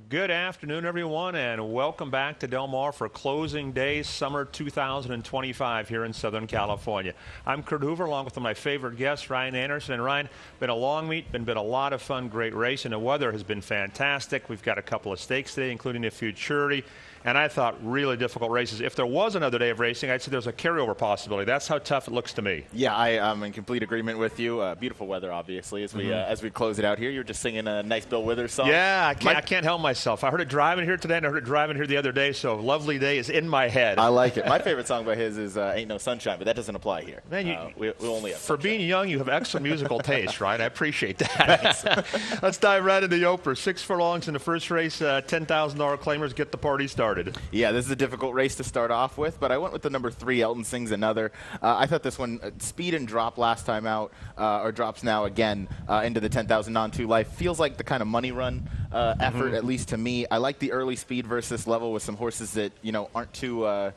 Good afternoon, everyone, and welcome back to Del Mar for closing day, summer 2025 here in Southern California. I'm Kurt Hoover, along with my favorite guest, Ryan Anderson. And Ryan, been a long meet, been a lot of fun, great race, and the weather has been fantastic. We've got a couple of stakes today, including a Futurity, and I thought really difficult races. If there was another day of racing, I'd say there's a carryover possibility. That's how tough it looks to me. Yeah, I'm in complete agreement with you. Beautiful weather, obviously, as we close it out here. You're just singing a nice Bill Withers song. Yeah, I can't help myself. I heard it driving here today, and I heard it driving here the other day, so Lovely Day is in my head. I like it. My favorite song by his is Ain't No Sunshine, but that doesn't apply here. Man, we only have for sunshine. being young, you have excellent musical taste, right? I appreciate that. Let's dive right into the opener. 6 furlongs in the first race, $10,000 claimers get the party started. Yeah, this is a difficult race to start off with, but I went with the number 3, Elton Sings Another. I thought this one, speed and drop last time out, or drops now again into the 10,000 non-2 life. Feels like the kind of money run effort, at least to me. I like the early speed versus level with some horses that, aren't too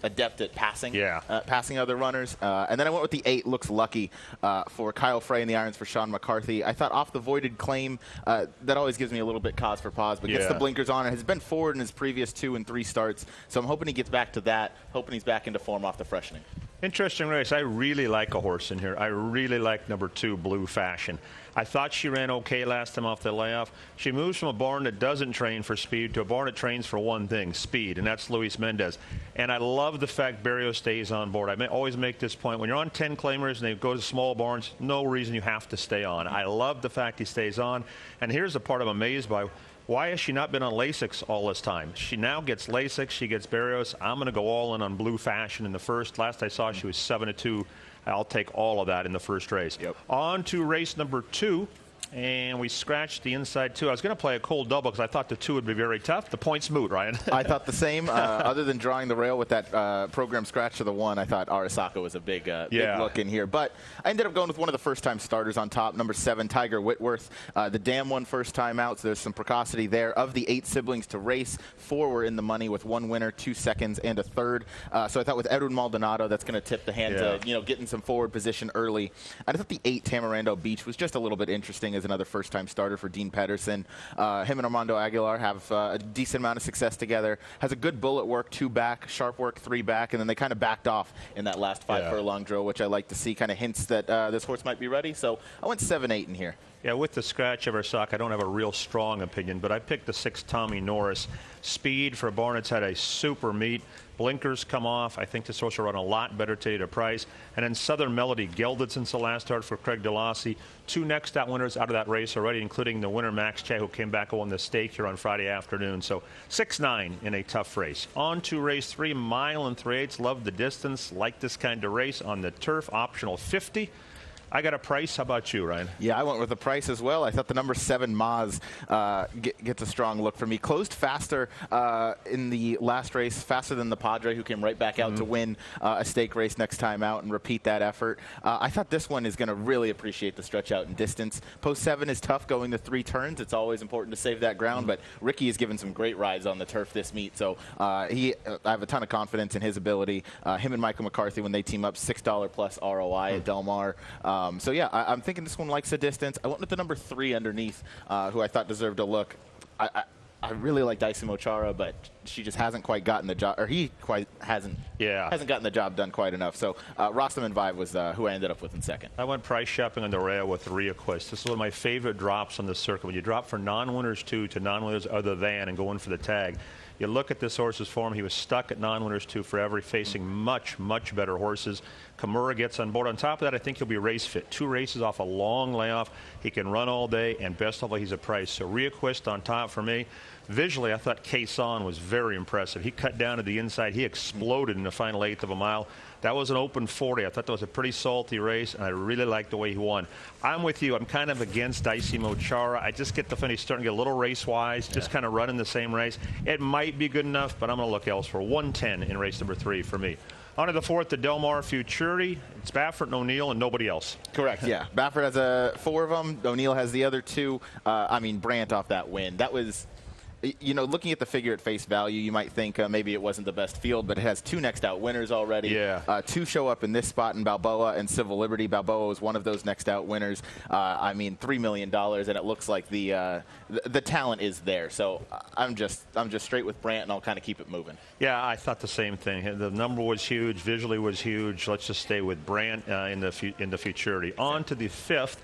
adept at passing other runners. And then I went with the 8, Looks Lucky, for Kyle Frey and the irons for Sean McCarthy. I thought Off the Voided Claim, that always gives me a little bit cause for pause, but gets the blinkers on. It has been forward in his previous 2 and 3 starts, so I'm hoping he gets back to that, hoping he's back into form off the freshening. Interesting race. I really like a horse in here. I really like number 2, Blue Fashion. I thought she ran okay last time off the layoff. She moves from a barn that doesn't train for speed to a barn that trains for one thing, speed, and that's Luis Mendez. And I love the fact Barrios stays on board. I always make this point. When you're on 10 claimers and they go to small barns, no reason you have to stay on. I love the fact he stays on. And here's the part I'm amazed by. Why has she not been on Lasix all this time? She now gets Lasix, she gets Barrios. I'm going to go all in on Blue Fashion in the first. Last I saw, she was 7-2. I'll take all of that in the first race. On to race number 2. And we scratched the inside 2. I was going to play a cold double because I thought the 2 would be very tough. The point's moot, Ryan. I thought the same. Other than drawing the rail with that program scratch to the 1, I thought Arasaka was a big look in here. But I ended up going with one of the first-time starters on top, number 7, Tiger Whitworth. The Dam won first time out, so there's some precocity there. Of the 8 siblings to race, 4 were in the money with 1 winner, 2 seconds, and a third. So I thought with Edwin Maldonado, that's going to tip the hand to getting some forward position early. And I thought the 8, Tamarindo Beach, was just a little bit interesting as another first-time starter for Dean Pedersen. Him and Armando Aguilar have a decent amount of success together. Has a good bullet work, 2 back, sharp work, 3 back, and then they kind of backed off in that last 5 furlong drill, which I like to see. Kind of hints that this horse might be ready. So I went 7-8 in here. Yeah, with the scratch of her sock, I don't have a real strong opinion, but I picked the 6, Tommy Norris. Speed for Barnett's had a super meet. Blinkers come off. I think this horse will run a lot better today to price. And then Southern Melody gelded since the last start for Craig DeLassy. 2 next out winners out of that race already, including the winner Max Che, who came back and won the stake here on Friday afternoon. So 6-9 in a tough race. On to race 3, mile and 3/8. Love the distance. Like this kind of race on the turf. Optional 50. I got a price. How about you, Ryan? Yeah, I went with a price as well. I thought the number 7, Maz, gets a strong look for me. Closed faster in the last race, faster than the Padre, who came right back out to win a stake race next time out and repeat that effort. I thought this one is going to really appreciate the stretch out and distance. Post 7 is tough going to 3 turns. It's always important to save that ground, but Ricky has given some great rides on the turf this meet, so I have a ton of confidence in his ability. Him and Michael McCarthy, when they team up, $6 plus ROI at Del Mar. So, yeah, I'm thinking this one likes the distance. I went with the number 3 underneath, who I thought deserved a look. I really like Daisy Mochara, but she just hasn't quite gotten the job, or he quite hasn't gotten the job done quite enough. So Rostam and Vibe was who I ended up with in second. I went price shopping on the rail with Reaquist. This is one of my favorite drops on the circuit. When you drop for non-winners 2 to non-winners other than and go in for the tag, you look at this horse's form. He was stuck at non-winners 2 forever, facing much, much better horses. Kimura gets on board. On top of that, I think he'll be race fit. 2 races off a long layoff. He can run all day, and best of all, he's a price. So Reaquist on top for me. Visually, I thought Quezon was very impressive. He cut down to the inside. He exploded in the final 1/8 of a mile. That was an open 40. I thought that was a pretty salty race, and I really liked the way he won. I'm with you. I'm kind of against Daisy Mochara. I just get the feeling he's starting to get a little race-wise, just kind of running the same race. It might be good enough, but I'm going to look elsewhere. 110 in race number 3 for me. On to the 4th, the Del Mar Futurity. It's Baffert and O'Neill and nobody else. Correct, yeah. Baffert has 4 of them. O'Neill has the other 2. Brandt off that win. That was... you know, looking at the figure at face value, you might think maybe it wasn't the best field, but it has 2 next out winners already. Yeah. 2 show up in this spot in Balboa and Civil Liberty. Balboa was one of those next out winners. I mean, $3 million, and it looks like the talent is there. So I'm just straight with Brant, and I'll kind of keep it moving. Yeah, I thought the same thing. The number was huge, visually was huge. Let's just stay with Brant in the futurity. On to the 5th.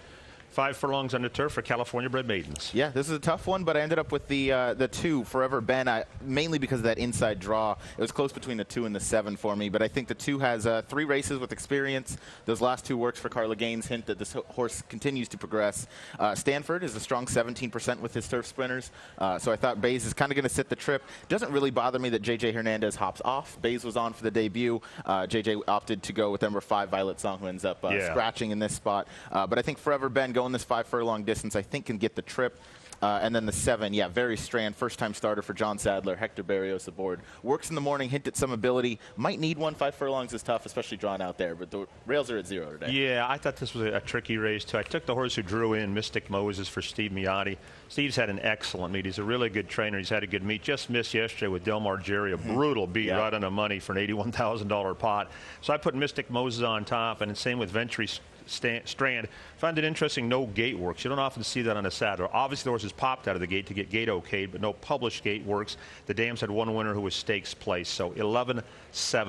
5 furlongs on the turf for California-bred maidens. Yeah, this is a tough one, but I ended up with the 2, Forever Ben, mainly because of that inside draw. It was close between the 2 and the 7 for me, but I think the 2 has 3 races with experience. Those last 2 works for Carla Gaines, hint that this horse continues to progress. Stanford is a strong 17% with his turf sprinters, so I thought Bays is kind of going to sit the trip. Doesn't really bother me that J.J. Hernandez hops off. Bays was on for the debut. J.J. opted to go with number 5, Violet Song, who ends up scratching in this spot. But I think Forever Ben going this 5 furlong distance, I think can get the trip. And then the 7, yeah, very Strand, first-time starter for John Sadler. Hector Barrios aboard. Works in the morning, hint at some ability. Might need one. 5 furlongs is tough, especially drawn out there. But the rails are at 0 today. Yeah, I thought this was a tricky race, too. I took the horse who drew in, Mystic Moses, for Steve Miotti. Steve's had an excellent meet. He's a really good trainer. He's had a good meet. Just missed yesterday with Del Mar Jerry, a brutal beat right on the money for an $81,000 pot. So I put Mystic Moses on top, and same with Ventry Strand. Found it interesting, no gate works. You don't often see that on a saddle. Obviously, the horses popped out of the gate to get gate okayed, but no published gate works. The Dams had one winner who was stakes placed, so 11-7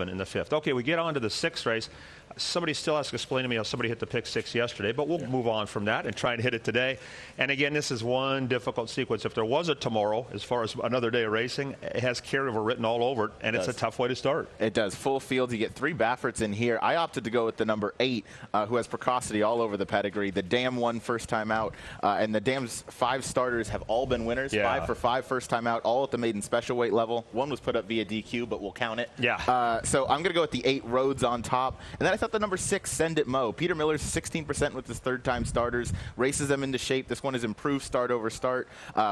in the 5th. Okay, we get on to the 6th race. Somebody still has to explain to me how somebody hit the pick 6 yesterday, but we'll move on from that and try and hit it today. And again, this is one difficult sequence. If there was a tomorrow, as far as another day of racing, it has carryover written all over it, and it's a tough way to start. It does. Full field. You get 3 Bafferts in here. I opted to go with the number 8, who has precocity all over the pedigree. The Dam won first time out, and the Dam's 5 starters have all been winners. 5 for 5 first time out, all at the maiden special weight level. One was put up via DQ, but we'll count it. Yeah. So I'm going to go with the 8 Rhodes on top. And then I thought the number 6, Send It Mo. Peter Miller's 16% with his 3rd-time starters. Races them into shape. This one is improved start over start.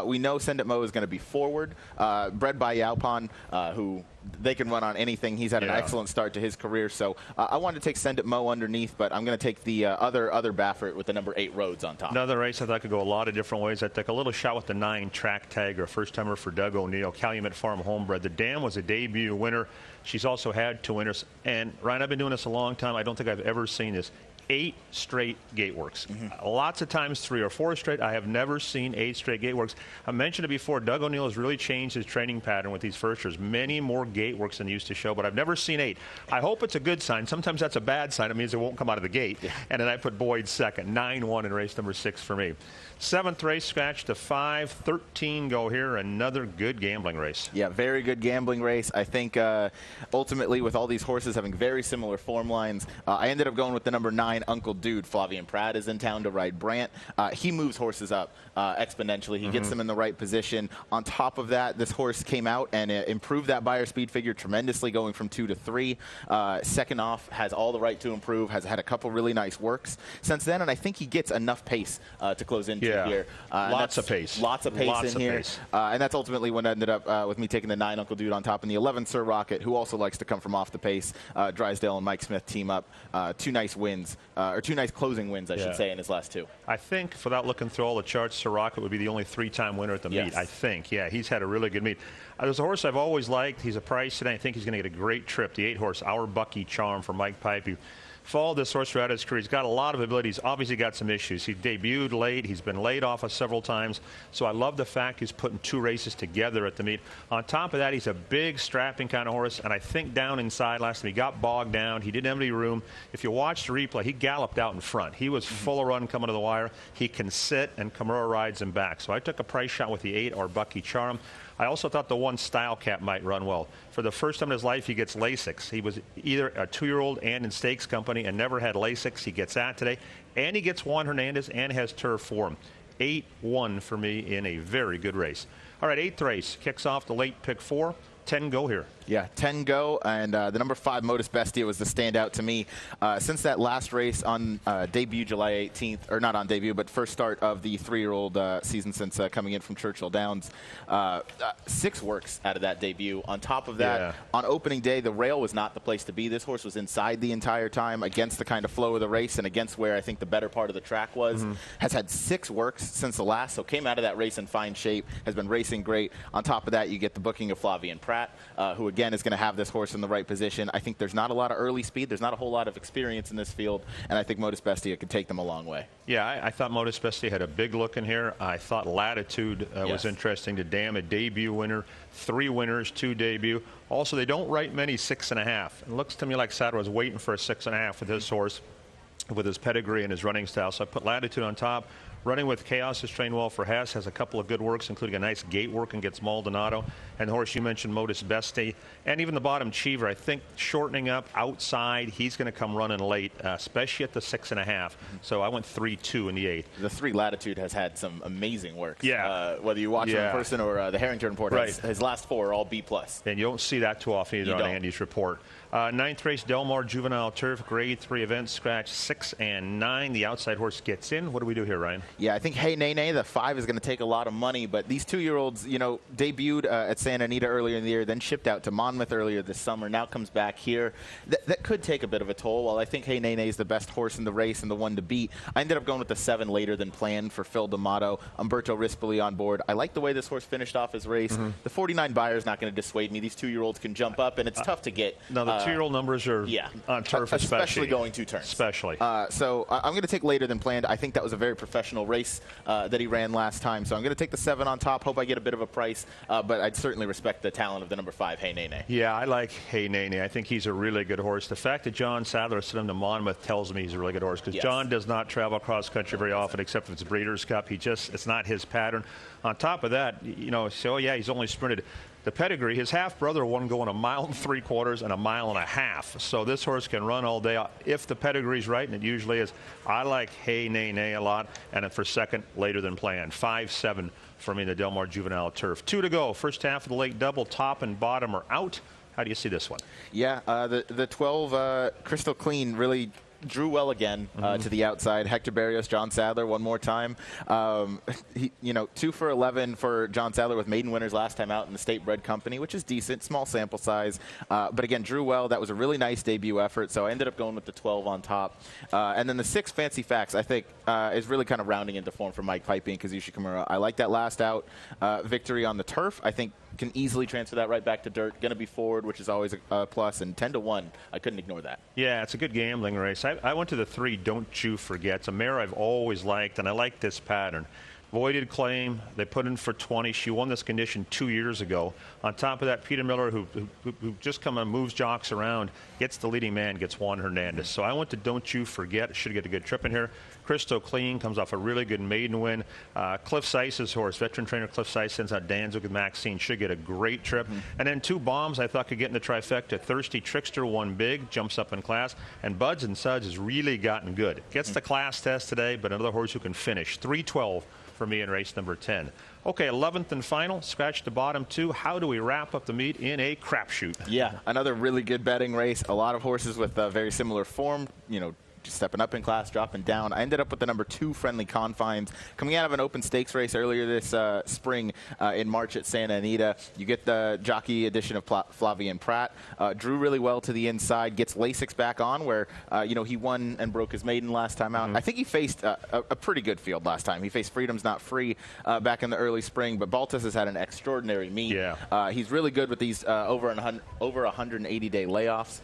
We know Send It Mo is going to be forward. Bred by Yaupan, who they can run on anything. He's had an excellent start to his career. So I wanted to take Send It Mo underneath, but I'm going to take the other Baffert with the number 8 Rhodes on top. Another race I thought could go a lot of different ways. I took a little shot with the 9 Track Tiger, first-timer for Doug O'Neill, Calumet Farm homebred. The Dam was a debut winner. She's also had 2 winners. And, Ryan, I've been doing this a long time. I don't think I've ever seen this. 8 straight gate works. Lots of times 3 or 4 straight. I have never seen 8 straight gate works. I mentioned it before. Doug O'Neill has really changed his training pattern with these firsters. Many more gate works than he used to show, but I've never seen 8. I hope it's a good sign. Sometimes that's a bad sign. It means it won't come out of the gate. And then I put Boyd second. 9-1 in race number 6 for me. 7th race, scratch to 5. 13 go here. Another good gambling race. Yeah, very good gambling race. I think ultimately with all these horses having very similar form lines, I ended up going with the number 9, Uncle Dude. Flavian Pratt is in town to ride Brant. He moves horses up exponentially. He gets them in the right position. On top of that, this horse came out and improved that buyer speed figure tremendously, going from 2 to 3. Second off, has all the right to improve, has had a couple really nice works since then, and I think he gets enough pace to close into here. Lots of pace. Lots of pace in here. And that's ultimately what ended up with me taking the 9 Uncle Dude on top, and the 11 Sir Rocket, who also likes to come from off the pace. Drysdale and Mike Smith team up. 2 nice wins, or 2 nice closing wins, I should say, in his last 2. I think, without looking through all the charts, Sir Rocket would be the only 3-time winner at the meet, I think. Yeah, he's had a really good meet. There's a horse I've always liked. He's a price today. I think he's going to get a great trip. The 8 horse, Our Bucky Charm for Mike Pipe. He followed this horse throughout his career. He's got a lot of abilities. Obviously got some issues. He debuted late. He's been laid off several times. So I love the fact he's putting 2 races together at the meet. On top of that, he's a big, strapping kind of horse. And I think down inside last time he got bogged down. He didn't have any room. If you watch the replay, he galloped out in front. He was full of run coming to the wire. He can sit, and Kimura rides him back. So I took a price shot with the 8, Our Bucky Charm. I also thought the 1 Style Cap might run well. For the first time in his life, he gets Lasix. He was either a 2-year-old and in stakes company and never had Lasix. He gets that today. And he gets Juan Hernandez and has turf form. 8-1 for me in a very good race. All right, 8th race. Kicks off the late pick 4. 10 go here. Yeah, 10 go, and the number 5, Modus Bestia, was the standout to me. Since that last race on debut July 18th, or not on debut, but first start of the 3-year-old season since coming in from Churchill Downs, 6 works out of that debut. On top of that, on opening day, the rail was not the place to be. This horse was inside the entire time against the kind of flow of the race and against where I think the better part of the track was. Has had 6 works since the last, so came out of that race in fine shape, has been racing great. On top of that, you get the booking of Flavien Prat, who again is going to have this horse in the right position. I think there's not a lot of early speed. There's not a whole lot of experience in this field, and I think Modus Bestia could take them a long way. Yeah, I thought Modus Bestia had a big look in here. I thought Latitude was interesting to Dam, a debut winner, 3 winners, 2 debut. Also, they don't write many 6.5. It looks to me like Sadler was waiting for a 6.5 with his horse, with his pedigree and his running style. So I put Latitude on top. Running with Chaos is trained well for Hess, has a couple of good works, including a nice gate work against Maldonado. And the horse you mentioned, Modus Bestia, and even the bottom Cheever, I think shortening up outside, he's going to come running late, especially at the 6.5. So I went 3-2 in the 8th. The 3 Latitude has had some amazing works. Yeah. Whether you watch him in person or the Harrington report, his last 4 are all B+. And you don't see that too often either on Andy's report. 9th race, Del Mar Juvenile Turf, grade 3 event, scratch 6 and 9. The outside horse gets in. What do we do here, Ryan? Yeah, I think Hey Nene, the 5, is going to take a lot of money, but these 2-year-olds, you know, debuted at Santa Anita earlier in the year, then shipped out to Monmouth earlier this summer, now comes back here. That could take a bit of a toll. While I think Hey Nene is the best horse in the race and the one to beat, I ended up going with the 7 later than planned for Phil D'Amato. Umberto Rispoli on board. I like the way this horse finished off his race. The 49 buyer is not going to dissuade me. These 2-year-olds can jump up, and it's tough to get. No, the 2-year-old numbers are on turf especially going 2 turns. Especially. So I'm going to take later than planned. I think that was a very professional race that he ran last time. So I'm going to take the 7 on top. Hope I get a bit of a price, but I'd certainly respect the talent of the number 5, Hey Nene. Yeah, I like Hey Nene. I think he's a really good horse. The fact that John Sadler sent him to Monmouth tells me he's a really good horse, because John does not travel cross country very often, except if it's Breeders' Cup. It's not his pattern. On top of that, you know, so yeah, he's only sprinted. The pedigree, his half-brother won going 1 3/4 and 1.5 miles. So this horse can run all day if the pedigree's right, and it usually is. I like Hey Nene a lot, and for second, later than planned. 5-7 for me in the Del Mar Juvenile Turf. 2 to go. First half of the late double, top and bottom are out. How do you see this one? Yeah, the 12 Crystal Clean really drew well again to the outside. Hector Barrios, John Sadler, one more time. 2 for 11 for John Sadler with maiden winners last time out in the State Bred Company, which is decent, small sample size. But again, drew well. That was a really nice debut effort, so I ended up going with the 12 on top. And then the 6, Fancy Facts, I think is really kind of rounding into form for Mike Pipey and Kazushi Kimura. I like that last out victory on the turf. I think can easily transfer that right back to dirt. Going to be forward, which is always a plus, and 10-1. I couldn't ignore that. Yeah, it's a good gambling race. I went to the 3, Don't You Forget. It's a mare I've always liked, and I like this pattern. Voided claim. They put in for 20. She won this condition 2 years ago. On top of that, Peter Miller, who just come and moves jocks around, gets the leading man, gets Juan Hernandez. So I went to Don't You Forget. Should get a good trip in here. Crystal Clean comes off a really good maiden win. Cliff Seiss's horse, veteran trainer Cliff Seiss, sends out Danzig with Maxine. Should get a great trip. And then 2 bombs I thought could get in the trifecta. Thirsty Trickster won big, jumps up in class. And Buds and Suds has really gotten good. Gets the class test today, but another horse who can finish. 3-12 for me in race number 10. Okay, 11th and final, scratch the bottom 2. How do we wrap up the meet in a crapshoot? Yeah, another really good betting race. A lot of horses with very similar form, you know, just stepping up in class, dropping down. I ended up with the number 2, Friendly Confines. Coming out of an open stakes race earlier this spring in March at Santa Anita, you get the jockey edition of Flavien Prat. Drew really well to the inside, gets Lasix back on where, he won and broke his maiden last time out. I think he faced a pretty good field last time. He faced Freedom's Not Free back in the early spring, but Baltus has had an extraordinary meet. Yeah. He's really good with these over 180-day layoffs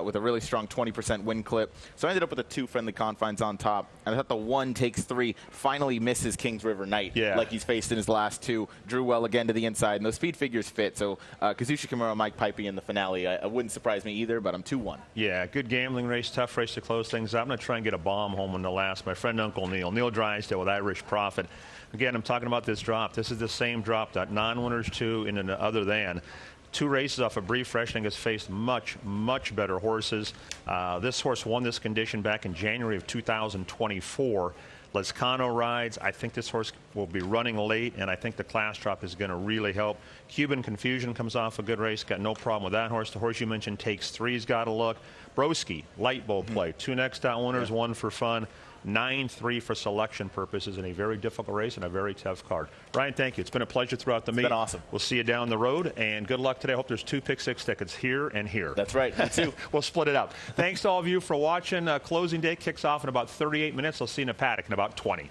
with a really strong 20% win clip. So I ended up with the 2, Friendly Confines on top. And I thought the 1 Takes 3 finally misses Kings River Knight like he's faced in his last 2. Drew well again to the inside, and those speed figures fit. So Kazushi Kimura, Mike Pipey in the finale, I wouldn't surprise me either, but I'm 2-1. Yeah, good gambling race, tough race to close things up. I'm going to try and get a bomb home in the last. My friend Uncle Neil Drysdale with Irish Prophet. Again, I'm talking about this drop. This is the same drop that non-winners 2 in an other than. 2 races off a brief freshening, has faced much, much better horses. This horse won this condition back in January of 2024. Lescano rides. I think this horse will be running late, and I think the class drop is going to really help. Cuban Confusion comes off a good race. Got no problem with that horse. The horse you mentioned, Takes Three's got to look. Broski, light bowl play. 2 next out winners, 1 for fun. 9-3 for selection purposes in a very difficult race and a very tough card. Ryan, thank you. It's been a pleasure throughout the meet. It's been awesome. We'll see you down the road, and good luck today. I hope there's 2 Pick Six tickets here and here. That's right. Me too. We'll split it up. Thanks to all of you for watching. Closing day kicks off in about 38 minutes. I'll see you in a paddock in about 20.